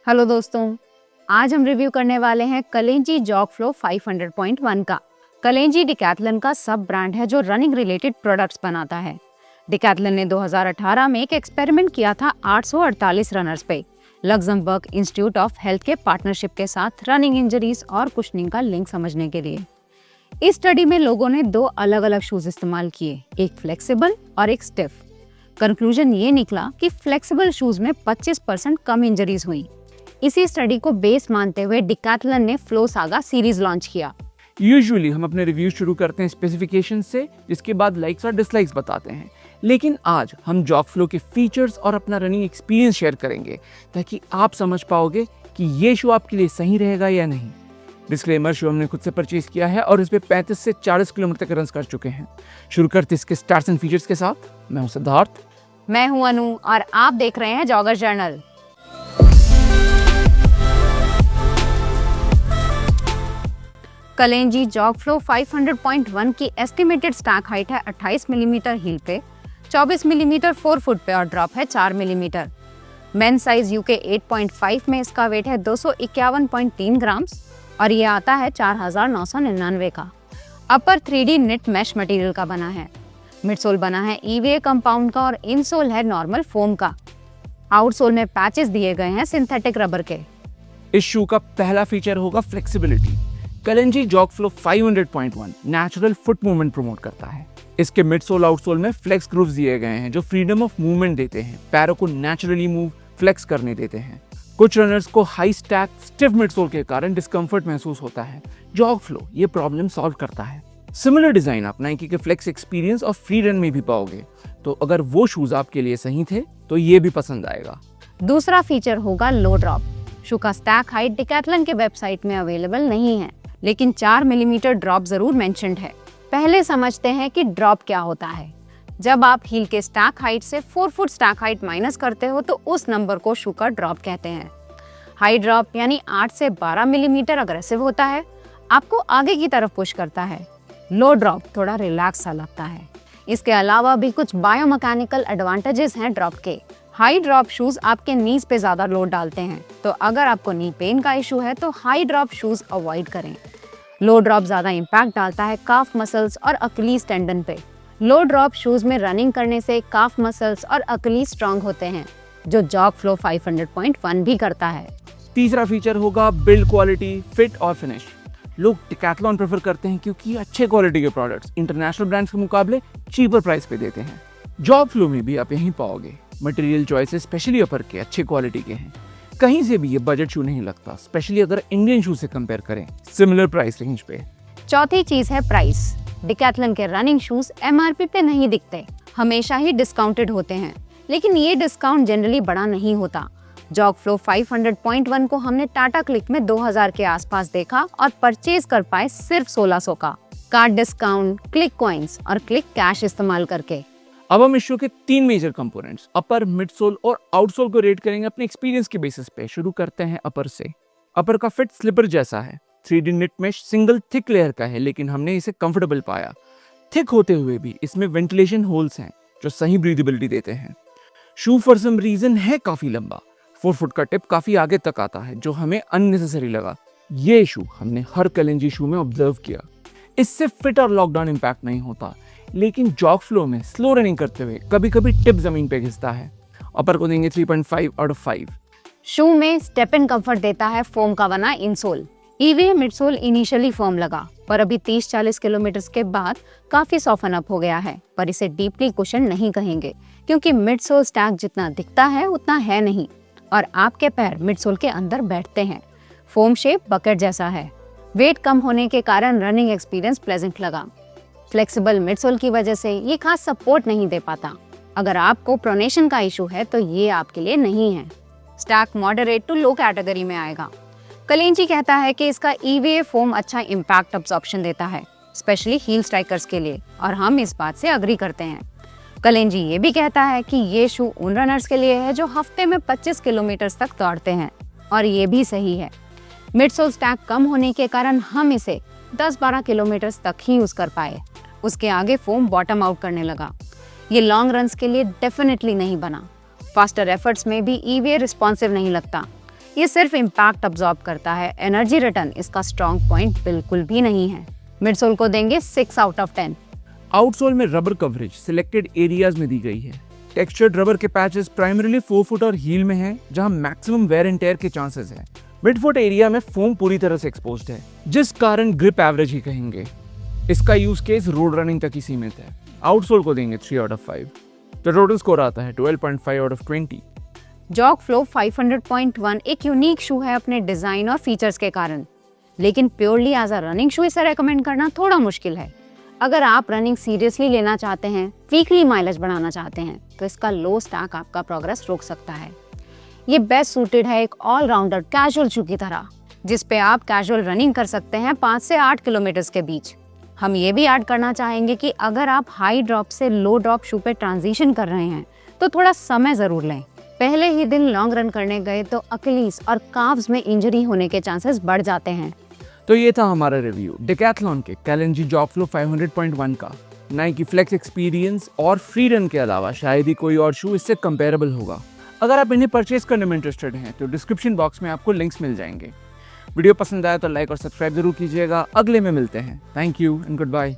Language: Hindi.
हेलो दोस्तों, आज हम रिव्यू करने वाले हैं कलेंजी जॉग फ्लो 500.1 का। कलेंजी डिकैथलन का सब ब्रांड है जो रनिंग रिलेटेड प्रोडक्ट्स बनाता है। डिकैथलन ने 2018 में एक एक्सपेरिमेंट किया था 848 रनर्स पे लक्जमबर्ग इंस्टीट्यूट ऑफ हेल्थ के पार्टनरशिप के साथ रनिंग इंजरीज और कुशनिंग का लिंक समझने के लिए। इस स्टडी में लोगों ने दो अलग अलग शूज इस्तेमाल किए, एक फ्लेक्सिबल और एक स्टिफ। कंक्लूजन ये निकला कि फ्लेक्सिबल शूज में 25% कम इंजरीज हुई। इसी स्टडी को बेस मानते हुए डिकैथलन ने फ्लो सागा सीरीज लॉन्च किया। यूजुअली हम अपने रिव्यू शुरू करते हैं स्पेसिफिकेशन से, जिसके बाद लाइक्स और डिसलाइक्स बताते हैं। लेकिन आज हम जॉग फ्लो के फीचर्स और अपना रनिंग एक्सपीरियंस शेयर करेंगे ताकि आप समझ पाओगे कि ये शू आपके लिए सही रहेगा या नहीं। डिस्क्लेमर, शू हमने खुद से परचेज किया है और इस पे 35 से 40 किलोमीटर तक रन कर चुके हैं। शुरू करते इसके स्टार्स एंड फीचर्स के साथ। मैं हूं सिद्धार्थ। मैं हूं अनु और आप देख रहे हैं जॉगर जर्नल। कलेंजी जॉग फ्लो 500.1 की एस्टिमेटेड स्टैक हाइट है 28 मिलीमीटर हील पे, 24 मिलीमीटर 4 फुट पे और ड्रॉप है 4 मिलीमीटर। मेन साइज यूके 8.5 में इसका वेट है 251.3 ग्राम्स और ये आता है 4999 का। अपर 3D निट मैश मटेरियल का बना है। मिडसोल बना है EVA कंपाउंड का और इनसोल है नॉर्मल फोम का। आउटसोल में पैचेस दिए गए हैं सिंथेटिक रबर के। इस शू का पहला फीचर होगा flexibility. Kalenji jog flow 500.1 natural foot movement promote करता है। इसके मिडसोल आउटसोल में फ्लेक्स ग्रूव्स दिए गए हैं जो फ्रीडम ऑफ मूवमेंट देते हैं, पैरों को नेचुरली मूव फ्लेक्स करने देते हैं। कुछ रनर्स को हाई स्टैक स्टिफ मिडसोल के कारण डिस्कम्फर्ट महसूस होता है। जॉग फ्लो ये प्रॉब्लम सॉल्व करता है। सिमिलर डिजाइन आप नाइकी के फ्लेक्स एक्सपीरियंस और फ्री रन में भी पाओगे, तो अगर वो शूज आपके लिए सही थे तो ये भी पसंद आएगा। दूसरा फीचर होगा लो ड्रॉप। शू का स्टैक हाइट डिकैथलन के वेबसाइट में अवेलेबल नहीं है, लेकिन 4 मिलीमीटर ड्रॉप जरूर मेंशन्ड है। पहले समझते हैं कि ड्रॉप क्या होता है। जब आप हील के स्टैक हाइट से 4 फुट स्टैक हाइट माइनस करते हो तो उस नंबर को शू का ड्रॉप कहते हैं। हाई ड्रॉप यानी 8 से 12 मिलीमीटर अग्रेसिव होता है, आपको आगे की तरफ पुश करता है। लो ड्रॉप थोड़ा रिलैक्स सा लगता है। इसके अलावा भी कुछ बायोमैकेनिकल एडवांटेजेस हैं ड्रॉप के। हाई ड्रॉप शूज आपके नीज पे ज्यादा लोड डालते हैं, तो अगर आपको नी पेन का इशू है तो हाई ड्रॉप शूज अवॉइड करें। लो ड्रॉप ज्यादा इंपैक्ट डालता है काफ मसल्स और अकलीज टेंडन पे। लो ड्रॉप शूज में रनिंग करने से काफ मसल्स और अकलीज स्ट्रांग होते हैं, जो जॉग फ्लो 500.1 भी करता है। तीसरा फीचर होगा बिल्ड क्वालिटी, फिट और फिनिश। लोग डिकैथलॉन प्रेफर करते हैं क्योंकि अच्छे क्वालिटी के प्रोडक्ट्स इंटरनेशनल ब्रांड्स के मुकाबले चीपर प्राइस पे देते हैं। जॉग फ्लो में भी आप यहीं पाओगे। मटेरियल चॉइसेस स्पेशली अपर के अच्छे क्वालिटी के हैं। कहीं से भी ये बजट शू नहीं लगता, स्पेशली अगर इंडियन शू से कंपेयर करें सिमिलर प्राइस रेंज पे। चौथी चीज है प्राइस। डिकैथलन के रनिंग शूज MRP पे नहीं दिखते, हमेशा ही डिस्काउंटेड होते हैं, लेकिन ये डिस्काउंट जनरली बड़ा नहीं होता। जॉग फ्लो 500.1 को हमने टाटा क्लिक में 2000 के आसपास देखा और परचेज कर पाए सिर्फ 1600 का, कार्ड डिस्काउंट, क्लिक कॉइन्स और क्लिक कैश इस्तेमाल करके। अब हम इस शू के 3 मेजर कंपोनेंट्स अपर, मिडसोल और आउटसोल को रेट करेंगे अपने एक्सपीरियंस के बेसिस पे। शुरू करते हैं अपर से। अपर का फिट स्लीपर जैसा है। 3D knit mesh single thick layer का है, लेकिन हमने इसे कंफर्टेबल पाया। थिक होते हुए भी इसमें वेंटिलेशन होल्स हैं जो सही ब्रीदेबिलिटी देते हैं। शू फॉर सम रीजन है काफी लंबा, 4 फुट का टिप काफी आगे तक आता है, जो हमें अननेसेसरी लगा। ये शू हमने हर कलेंजी शू में ऑब्जर्व किया। इससे फिट और लॉकडाउन इंपैक्ट नहीं होता, लेकिन जॉग फ्लो में स्लो रनिंग करते हुए कभी कभी टिप जमीन पे घिसता है। अपर को देंगे 3.5 आउट ऑफ 5। शू में स्टेप इन कंफर्ट देता है फोम का बना insole. EVA midsole initially firm लगा, पर अभी 30-40 किलोमीटर के बाद काफी सॉफन अप हो गया है, पर इसे डीपली कुशन नहीं कहेंगे क्योंकि मिडसोल स्टैक जितना दिखता है उतना है नहीं और आपके पैर मिडसोल के अंदर बैठते हैं। फोम शेप बकेट जैसा है। वेट कम होने के कारण रनिंग एक्सपीरियंस प्लेजेंट लगा। फ्लेक्सिबल मिडसोल की वजह से ये खास सपोर्ट नहीं दे पाता। अगर आपको प्रोनेशन का इशू है तो ये आपके लिए नहीं है। Stack moderate to low category में आएगा। कलेंजी कहता है कि इसका EVA फोम अच्छा इम्पैक्ट अब्जॉर्प्शन देता है, स्पेशली हील स्ट्राइकर्स के लिए, और हम इस बात से अग्री करते हैं। कलेंजी ये भी कहता है कि ये शू उन रनर्स के लिए है जो हफ्ते में 25 किलोमीटर तक दौड़ते हैं, और ये भी सही है। मिडसोल स्टैक कम होने के कारण हम इसे 10-12 किलोमीटर तक ही यूज कर पाए। उसके आगे फोम बॉटम आउट करने लगा। ये लॉन्ग रन्स के लिए डेफिनेटली नहीं बना। फास्टर एफर्ट्स में भी EVA रिस्पॉन्सिव नहीं लगता। ये सिर्फ इम्पैक्ट अब्सॉर्ब करता है, एनर्जी रिटर्न इसका स्ट्रॉन्ग पॉइंट बिल्कुल भी नहीं है। मिडसोल को देंगे 6 आउट ऑफ 10। आउटसोल में रबर कवरेज सिलेक्टेड एरियाज में दी गई है। टेक्सचर्ड रबर के पैचेस प्राइमरीली फोरफुट और हील में हैं, जहां मैक्सिमम वेयर एंड टेयर के चांसेस हैं। मिडफुट एरिया में फोम पूरी तरह से एक्सपोज्ड है, जिस कारण ग्रिप एवरेज ही कहेंगे। इसका यूज केस रोड रनिंग तक ही सीमित है। आउटसोल को देंगे 3 आउट ऑफ 5। तो टोटल स्कोर आता है 12.5 आउट ऑफ 20। जॉग फ्लो 500.1 एक यूनिक शू है अपने डिजाइन और फीचर्स के कारण, लेकिन purely as a running shoe इसे रेकमेंड करना थोड़ा मुश्किल है। अगर आप रनिंग सीरियसली लेना चाहते हैं, वीकली माइलेज बढ़ाना चाहते हैं, तो इसका लो स्टैक आपका प्रोग्रेस रोक सकता है। ये बेस्ट सूटेड है एक ऑलराउंडर कैजुअल शू की तरह, जिस पे आप कैजुअल रनिंग कर सकते हैं 5 से 8 किलोमीटर के बीच। हम ये भी ऐड करना चाहेंगे कि अगर आप हाई ड्रॉप से लो ड्रॉप शू पे ट्रांजिशन कर रहे हैं, तो थोड़ा समय जरूर लें। पहले ही दिन लॉन्ग रन करने गए तो अकिलीज और काव्स में इंजरी होने के चांसेस बढ़ जाते हैं। तो ये था हमारा रिव्यू डिकैथलॉन के कैलेंजी जॉग फ्लो 500.1 का। नाइकी फ्लेक्स एक्सपीरियंस और फ्री रन के अलावा शायद ही कोई और शू इससे कंपेरेबल होगा। अगर आप इन्हें परचेज करने में इंटरेस्टेड हैं तो डिस्क्रिप्शन बॉक्स में आपको लिंक्स मिल जाएंगे। वीडियो पसंद आया तो लाइक और सब्सक्राइब जरूर कीजिएगा। अगले में मिलते हैं। Thank you and good bye.